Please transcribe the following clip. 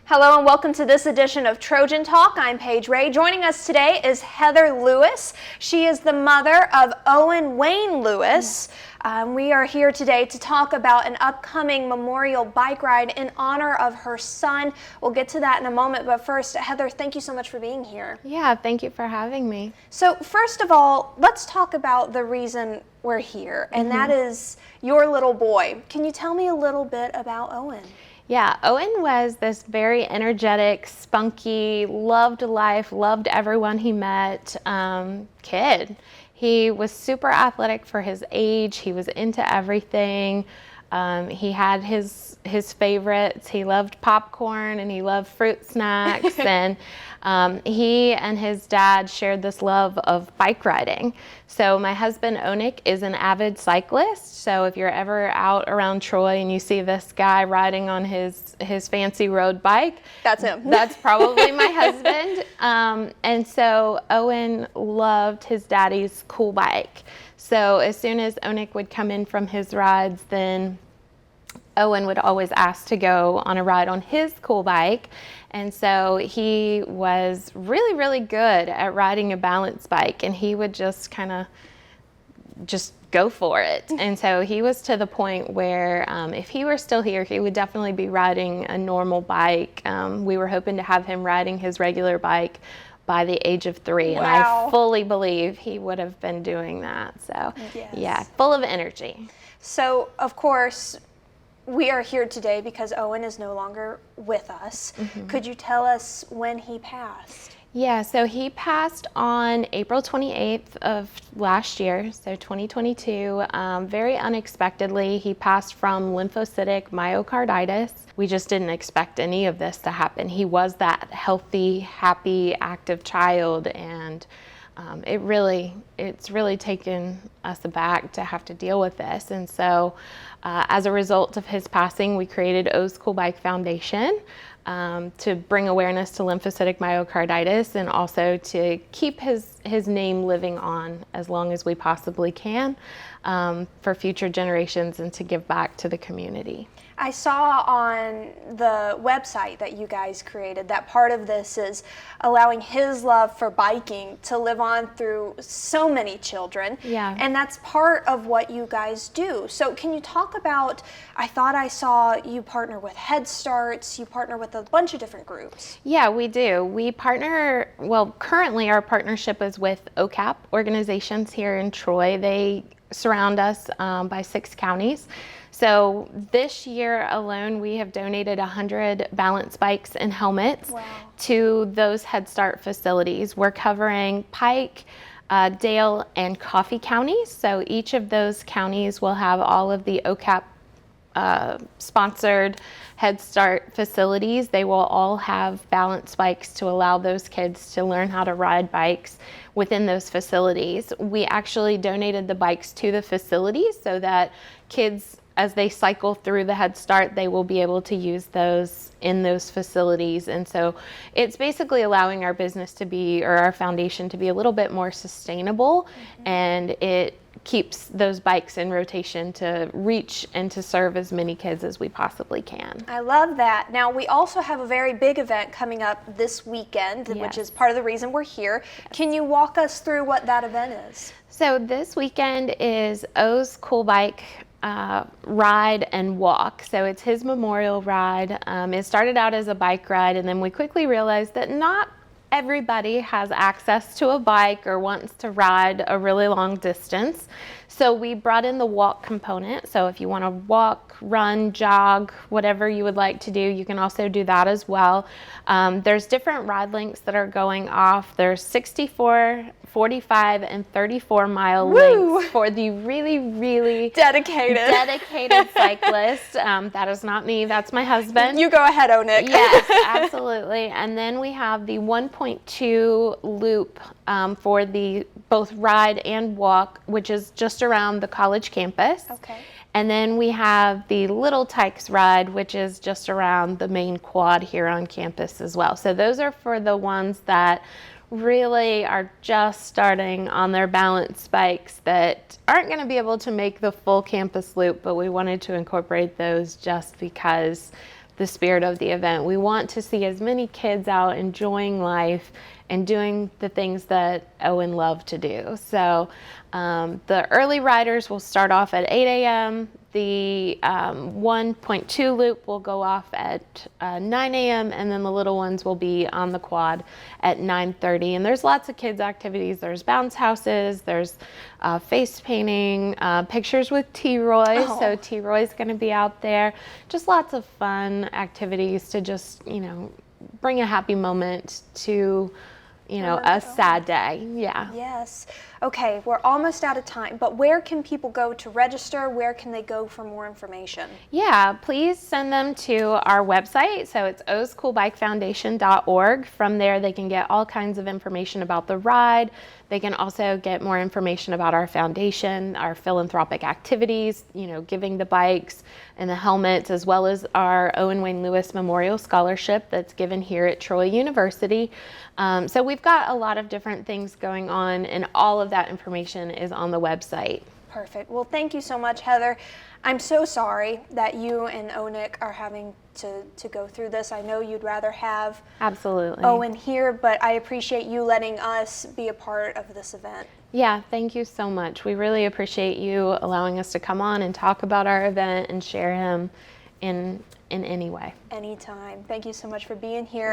Hello and welcome to this edition of Trojan Talk. I'm Paige Ray. Joining us today is Heather Lewis. She is the mother of Owen Wayne Lewis. We are here today to talk about an upcoming memorial bike ride in honor of her son. We'll get to that in a moment, but first, Heather, thank you so much for being here. Yeah, thank you for having me. So first of all, let's talk about the reason we're here, and that is your little boy. Can you tell me a little bit about Owen? Yeah, Owen was this very energetic, spunky, loved life, loved everyone he met kid. He was super athletic for his age. He was into everything. He had his favorites. He loved popcorn and he loved fruit snacks. And he and his dad shared this love of bike riding. So my husband, Onik, is an avid cyclist. So if you're ever out around Troy and you see this guy riding on his fancy road bike, that's him. That's probably my husband. And so Owen loved his daddy's cool bike. So as soon as Onik would come in from his rides, then Owen would always ask to go on a ride on his cool bike. And so he was really, really good at riding a balance bike, and he would just kind of just go for it. And so he was to the point where if he were still here, he would definitely be riding a normal bike. We were hoping to have him riding his regular bike by the age of 3. Wow. And I fully believe he would have been doing that. So yeah, full of energy. So of course, we are here today because Owen is no longer with us. Could you tell us when he passed? Yeah, so he passed on April 28th of last year, so 2022. Very unexpectedly, he passed from lymphocytic myocarditis. We just didn't expect any of this to happen. He was that healthy, happy, active child, and it's really taken us aback to have to deal with this. And so as a result of his passing, we created O's Cool Bike Foundation to bring awareness to lymphocytic myocarditis and also to keep his name living on as long as we possibly can for future generations and to give back to the community. I saw on the website that you guys created that part of this is allowing his love for biking to live on through so many children. Yeah. And that's part of what you guys do. So can you talk about, I thought I saw you partner with Head Starts, you partner with a bunch of different groups. Yeah, we do. We partner, currently our partnership is with OCAP organizations here in Troy. They surround us by 6 counties. So this year alone, we have donated 100 balance bikes and helmets to those Head Start facilities. We're covering Pike, Dale, and Coffee counties. So each of those counties will have all of the OCAP sponsored Head Start facilities. They will all have balance bikes to allow those kids to learn how to ride bikes within those facilities. We actually donated the bikes to the facilities so that kids, as they cycle through the Head Start, they will be able to use those in those facilities. And so it's basically allowing our business to be, or our foundation to be, a little bit more sustainable, and it keeps those bikes in rotation to reach and to serve as many kids as we possibly can. I love that. Now, we also have a very big event coming up this weekend, which is part of the reason we're here. Can you walk us through what that event is? So this weekend is O's Cool Bike ride and walk. So it's his memorial ride. It started out as a bike ride, and then we quickly realized that not everybody has access to a bike or wants to ride a really long distance. So we brought in the walk component. So if you want to walk, run, jog, whatever you would like to do, you can also do that as well. There's different ride lengths that are going off. There's 64, 45, and 34 mile lengths for the really, really dedicated cyclist. That is not me, that's my husband. You go ahead, Onik. Yes, absolutely. And then we have the 1.2 loop for the both ride and walk, which is just around the college campus. Okay. And then we have the Little Tykes ride, which is just around the main quad here on campus as well. So those are for the ones that really are just starting on their balance bikes that aren't going to be able to make the full campus loop, but we wanted to incorporate those just because the spirit of the event. We want to see as many kids out enjoying life and doing the things that Owen loved to do. So the early riders will start off at 8 a.m. The 1.2 loop will go off at 9 a.m. and then the little ones will be on the quad at 9:30. And there's lots of kids activities. There's bounce houses, there's face painting, pictures with T-Roy. Oh. So T-Roy's going to be out there. Just lots of fun activities to just, bring a happy moment to, a sad day. Yeah. Yes. Okay, we're almost out of time, but where can people go to register? Where can they go for more information? Yeah, please send them to our website. So it's oscoolbikefoundation.org. From there, they can get all kinds of information about the ride. They can also get more information about our foundation, our philanthropic activities, giving the bikes and the helmets, as well as our Owen Wayne Lewis Memorial Scholarship that's given here at Troy University. So we've got a lot of different things going on, and all of that information is on the website. Perfect. Well, thank you so much, Heather. I'm so sorry that you and Onik are having to go through this. I know you'd rather have Absolutely. Owen here, but I appreciate you letting us be a part of this event. Yeah, thank you so much. We really appreciate you allowing us to come on and talk about our event and share him in any way. Anytime. Thank you so much for being here.